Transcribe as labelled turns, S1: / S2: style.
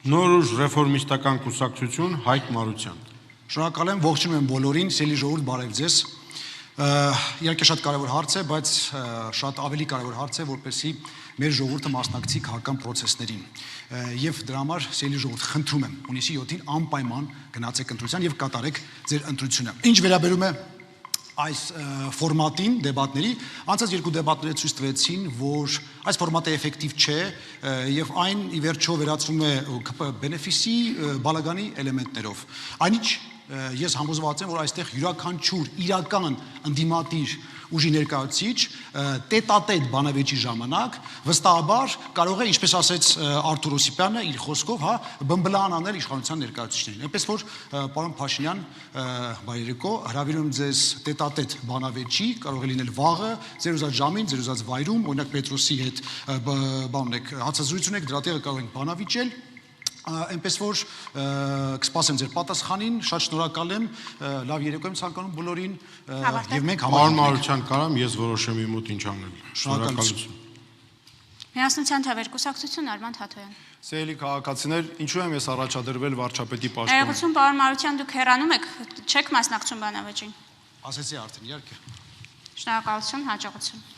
S1: Նոր ուժ ռեֆորմիստական կուսակցություն Հայկ Մարության։
S2: Շնորհակալ եմ, ողջունում եմ բոլորին, սիրելի ժողովուրդ, բարև ձեզ։ Իհարկե շատ կարևոր հարց է, բայց շատ ավելի կարևոր հարց է, որպեսզի մեր ժողովուրդը մասնակցի քաղաքական process-ներին։ Եվ դրա համար սիրելի ժողովուրդ, խնդրում եմ, հունիսի 7-ին անպայման գնացեք ընտրության եւ կատարեք ձեր ընտրությունը։ Ինչ վերաբերում է այս ֆորմատին դեբատների, անցած երկու դեբատները ցույց տվեցին, որ այս ֆորմատը էֆեկտիվ չէ եւ այն ի վերջո վերածվում է բենեֆիսի բալագանի էլեմենտներով։ Այնինչ ես համոզված եմ, որ այստեղ յուրաքանչյուր իրական ընդդիմադիր ուժի ներկայացուցիչ տետատետ բանավեճի ժամանակ վստահաբար կարող է, ինչպես ասեց Արթուր Օսիպյանը իր խոսքով, բմբլան անել իշխանության ներկայացուցիչներին։ Այնպես որ պարոն Փաշինյան, բարերեկո, հրավիրում ձեզ տետատետ բանավեճի, կարող է լինել վաղը, ձեր ուզած ժամին, ձեր ուզած վայրում, օրինակ Պետրոսի հետ հացազրույց ունեք, դրա տեղը կարող ենք բանավիճել։ Այնպես որ կսպասեմ ձեր պատասխանին, շատ շնորհակալ եմ, լավ երեկո եմ ցանկանում բոլորին եւ մենք
S1: Պարոն Մարության կարամ ես որոշեմ իմ մոտ ինչ անել։
S2: Շնորհակալություն։
S3: Միասնության թավեր կուսակցություն Արման Թաթոյան։
S4: Սիրելի քաղաքացիներ, ինչու եմ ես առաջադրվել վարչապետի պաշտոնին։
S3: Ներողություն, պարոն Մարության, դուք հեռանում եք, չեք մասնակցում բանավեճին։
S2: Ասեցի արդեն, իհարկե։
S3: Շնորհակալություն, հաջողություն։